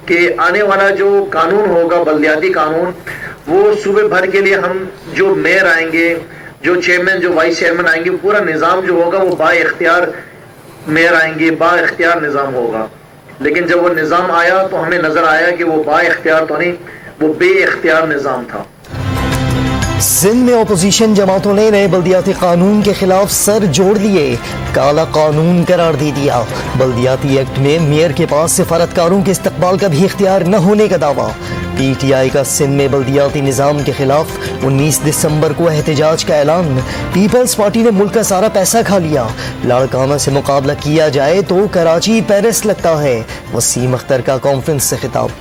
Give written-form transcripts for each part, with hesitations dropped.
कि आने वाला जो कानून होगा, बल्दियाती कानून, वो सूबे भर के लिए हम जो मेयर आएंगे, जो चेयरमैन, जो वाइस चेयरमैन आएंगे, पूरा निज़ाम जो होगा वो बा इख्तियार मेयर आएंगे, बा इख्तियार निज़ाम होगा। लेकिन जब वो निज़ाम आया तो हमें नजर आया कि वो बा इख्तियार तो नहीं, वो बे इख्तियार निज़ाम था। सिंध में अपोजिशन जमातों ने नए बल्दियाती कानून के खिलाफ सर जोड़ लिए, काला कानून करार दे दिया। बल्दियाती एक्ट में मेयर के पास सिफारतकारों के इस्तकबाल का भी इख्तियार न होने का दावा। PTI का सिंध में बल्दियाती निज़ाम के खिलाफ 19 दिसंबर को एहतजाज का ऐलान। पीपल्स पार्टी ने मुल्क का सारा पैसा खा लिया, लाड़काना से मुकाबला किया जाए तो कराची पेरिस लगता है। वसीम अख्तर का कॉन्फ्रेंस से खिताब।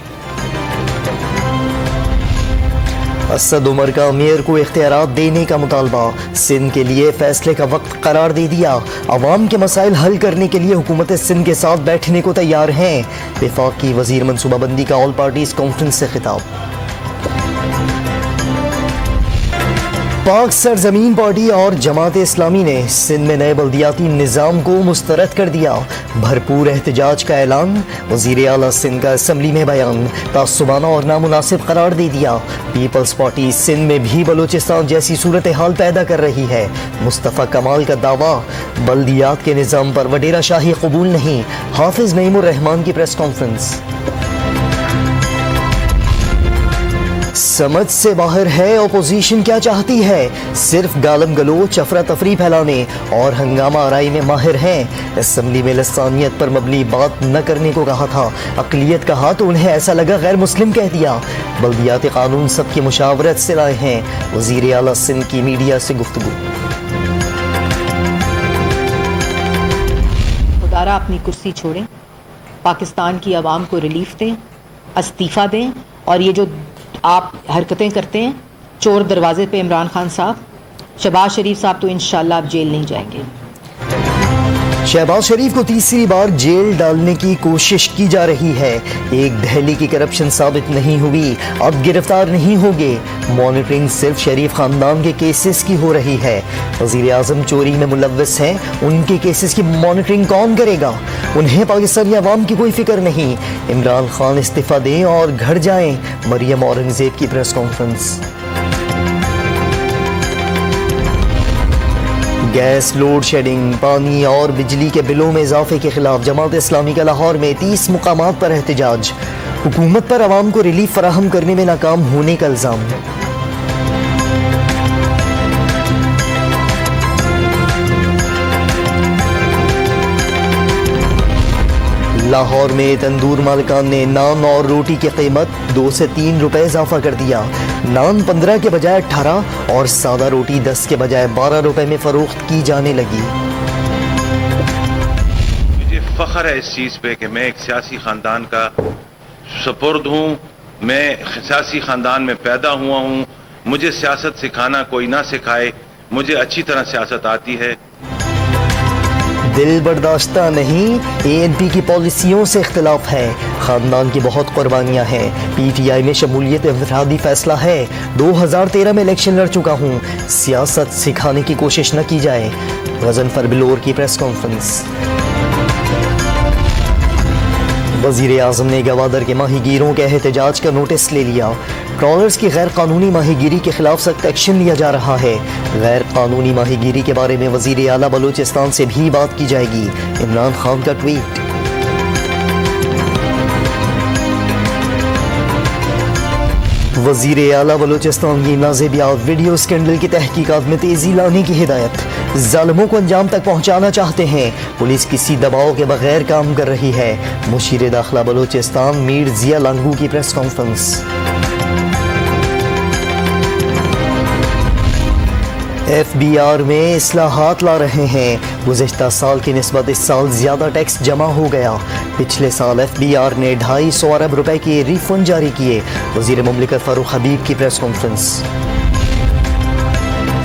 असद उमर का मेयर को इख्तियारात देने का मुतालबा। सिंध के लिए फैसले का वक्त करार दे दिया। अवाम के मसाइल हल करने के लिए हुकूमत सिंध के साथ बैठने को तैयार हैं। वफाकी वजीर मनसूबाबंदी का ऑल पार्टीज कॉन्फ्रेंस से खिताब। पाक सरजमीन पार्टी और जमात इस्लामी ने सिंध में नए बल्दियाती निज़ाम को मुस्तरद कर दिया। भरपूर एहतजाज का ऐलान। वज़ीर आला सिंध का असम्बली में बयान तासुबाना और नामुनासिब करार दे दिया। पीपल्स पार्टी सिंध में भी बलूचिस्तान जैसी सूरत हाल पैदा कर रही है। मुस्तफ़ा कमाल का दावा, बल्दियात के निज़ाम पर वडेरा शाही कबूल नहीं। हाफिज नईमुर रहमान की प्रेस कॉन्फ्रेंस। समझ से बाहर है अपोजिशन क्या चाहती है। सिर्फ गालम गलोच, अफरा तफरी फैलाने और हंगामा आराई में माहिर हैं। असम्बली में लसानियत पर मबनी बात न करने को कहा था। अकलियत कहा तो उन्हें ऐसा लगा गैर मुस्लिम कह दिया। बल्दियाती कानून सबकी मुशावरत से लाए हैं। वज़ीर आला सिंध की मीडिया से गुफ्तगू। खुदारा अपनी कुर्सी छोड़ें, पाकिस्तान की आवाम को रिलीफ दें, इस्तीफ़ा दें। और ये जो आप हरकतें करते हैं चोर दरवाजे पे इमरान खान साहब, शहबाज शरीफ साहब तो इंशाल्लाह आप जेल नहीं जाएंगे। शहबाज शरीफ को तीसरी बार जेल डालने की कोशिश की जा रही है। एक दहली की करप्शन साबित नहीं हुई, अब गिरफ्तार नहीं होंगे। मॉनिटरिंग सिर्फ शरीफ खानदान के केसेस की हो रही है। वज़ीर आज़म चोरी में मुलव्वस हैं, उनके केसेस की मॉनिटरिंग कौन करेगा? उन्हें पाकिस्तानी अवाम की कोई फिक्र नहीं। इमरान खान इस्तीफा दें और घर जाएं। मरियम औरंगजेब की press conference. Gas load shedding, पानी और बिजली के बिलों में इजाफे के खिलाफ जमात इस्लामी का लाहौर में 30 मुकामात पर एहतजाज। हुकूमत पर अवाम को रिलीफ फराहम करने में नाकाम होने का इल्जाम। लाहौर में तंदूर मालिकान ने नान और रोटी की कीमत 2 से 3 रुपए इजाफा कर दिया। नान 15 के बजाय 18 और सादा रोटी 10 के बजाय 12 रुपए में फरोख्त की जाने लगी। मुझे फख्र है इस चीज़ पे कि मैं एक सियासी ख़ानदान का सपुर्द हूँ। मैं सियासी ख़ानदान में पैदा हुआ हूँ। मुझे सियासत सिखाना कोई ना सिखाए, मुझे अच्छी तरह सियासत आती है। दिल बर्दाश्ता नहीं, ANP की पॉलिसियों से इख्तिलाफ है। खानदान की बहुत कुर्बानियां हैं। PTI में शमूलियत इन्फरादी फैसला है। 2013 में इलेक्शन लड़ चुका हूँ, सियासत सिखाने की कोशिश न की जाए। गजनफर बिलोर की प्रेस कॉन्फ्रेंस। वज़ीर आज़म ने गवादर के माहीगीरों के एहतजाज का नोटिस ले लिया। ट्रॉलर्स की गैर कानूनी माहीगीरी के खिलाफ सख्त एक्शन लिया जा रहा है। गैर कानूनी माहीगीरी के बारे में वज़ीर आला बलूचिस्तान से भी बात की जाएगी। इमरान खान का ट्वीट। वज़ीर आला बलूचिस्तान की नाज़ेबियात वीडियो स्कैंडल की तहकीकात में तेज़ी लाने की हिदायत। ज़ालिमों को अंजाम तक पहुँचाना चाहते हैं, पुलिस किसी दबाव के बगैर काम कर रही है। मुशीर दाखिला बलूचिस्तान मीर जिया लांगू की प्रेस कॉन्फ्रेंस। FBR में इस्लाहात ला रहे हैं। गुज़िश्ता साल की निस्बत इस साल ज़्यादा टैक्स जमा हो गया। पिछले साल FBR ने 250 अरब रुपए के रिफंड जारी किए। वज़ीर मुमलिकत फारूक हबीब की प्रेस कॉन्फ्रेंस।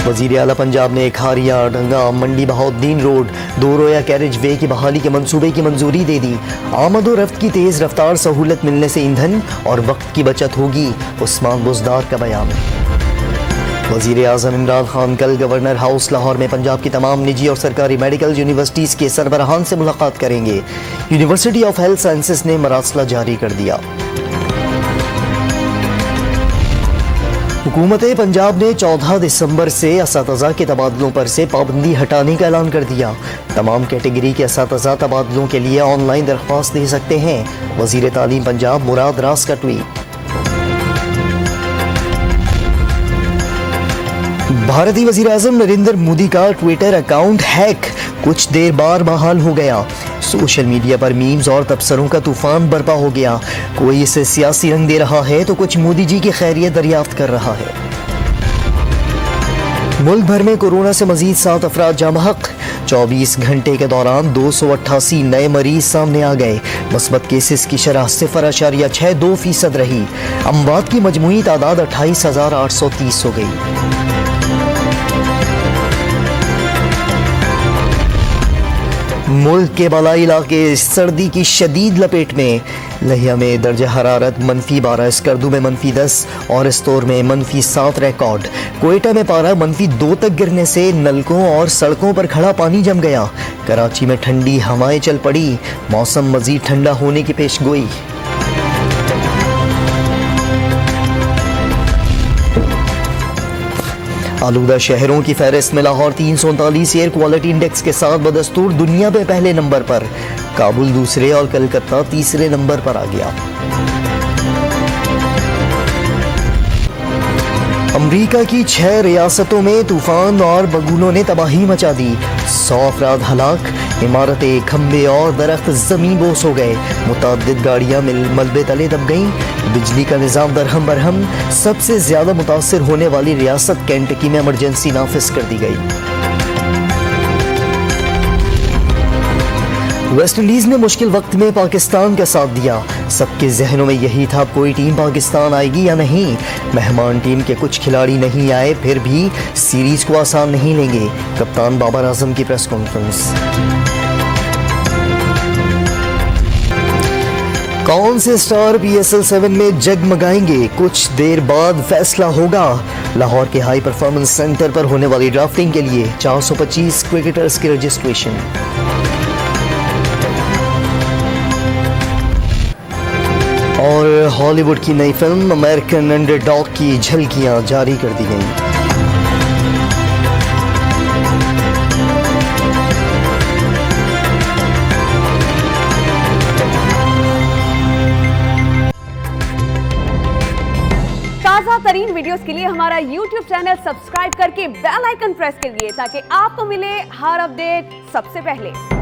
वज़ीर आला पंजाब ने खारिया, डंगा, मंडी बहाउद्दीन रोड 2 रोया कैरेज वे की बहाली के मंसूबे की मंजूरी दे दी। आमद व रफ्त की तेज़ रफ्तार सहूलत मिलने से ईंधन और वक्त की बचत होगी। उस्मान बुज़दार का बयान। वज़ीर आज़म इमरान खान कल गवर्नर हाउस लाहौर में पंजाब की तमाम निजी और सरकारी मेडिकल यूनिवर्सिटीज़ के सरबराहान से मुलाकात करेंगे। यूनिवर्सिटी ऑफ हेल्थ साइंसेस ने मरासला जारी कर दिया। हुकूमत पंजाब ने 14 दिसंबर से असातिज़ा के तबादलों पर से पाबंदी हटाने का ऐलान कर दिया। तमाम कैटेगरी के असातिज़ा तबादलों के लिए ऑनलाइन दरख्वास्त दे सकते हैं। वज़ीर तालीम पंजाब मुराद रास का ट्वीट। भारतीय वज़ीर आज़म नरेंद्र मोदी का ट्विटर अकाउंट हैक कुछ देर बाद बहाल हो गया। सोशल मीडिया पर मीम्स और तबसरों का तूफान बर्पा हो गया। कोई इसे सियासी रंग दे रहा है तो कुछ मोदी जी की खैरियत दरियाफ्त कर रहा है। मुल्क भर में कोरोना से मजीद 7 अफराद जाँ बहक। 24 घंटे के दौरान 288 नए मरीज सामने आ गए। मुस्बत केसेस की शरह 0.62% रही। अमवात की मजमूई तादाद 28,830 हो गई। मुल्क के बालाई इलाके सर्दी की शदीद लपेट में। लहिया में दर्जा हरारत -12, स्कर्दू में -10 और इस्तोर में -7 रिकॉर्ड। कोयटा में पारा -2 तक गिरने से नलकों और सड़कों पर खड़ा पानी जम गया। कराची में ठंडी हवाएं चल पड़ी। मौसम मजीद ठंडा होने की पेशगोई। आलूदा शहरों की फहरिस्त में लाहौर 339 एयर क्वालिटी इंडेक्स के साथ बदस्तूर दुनिया में पहले नंबर पर। काबुल दूसरे और कलकत्ता तीसरे नंबर पर आ गया। अमरीका की 6 रियासतों में तूफान और बगुलों ने तबाही मचा दी। 100 अफराद हलाक। इमारतें, खंबे और दरख्त जमीन बोस हो गए। मुतअद्दिद गाड़ियां मलबे तले दब गईं। बिजली का निज़ाम दरहम बरहम। सबसे ज्यादा मुतासर होने वाली रियासत केंटकी में इमरजेंसी नाफिज कर दी गई। वेस्ट इंडीज ने मुश्किल वक्त में पाकिस्तान का साथ दिया। सबके जहनों में यही था कोई टीम पाकिस्तान आएगी या नहीं। मेहमान टीम के कुछ खिलाड़ी नहीं आए, फिर भी सीरीज को आसान नहीं लेंगे। कप्तान बाबर आजम की प्रेस कॉन्फ्रेंस। कौन से स्टार PSL 7 में जगमगाएंगे, कुछ देर बाद फैसला होगा। लाहौर के हाई परफॉर्मेंस सेंटर पर होने वाली ड्राफ्टिंग के लिए 425 क्रिकेटर्स की रजिस्ट्रेशन। और हॉलीवुड की नई फिल्म अमेरिकन अंडरडॉग की झलकियां जारी कर दी गईं। ताज़ा तरीन वीडियोस के लिए हमारा YouTube चैनल सब्सक्राइब करके बेल आइकन प्रेस करिए ताकि आपको मिले हर अपडेट सबसे पहले।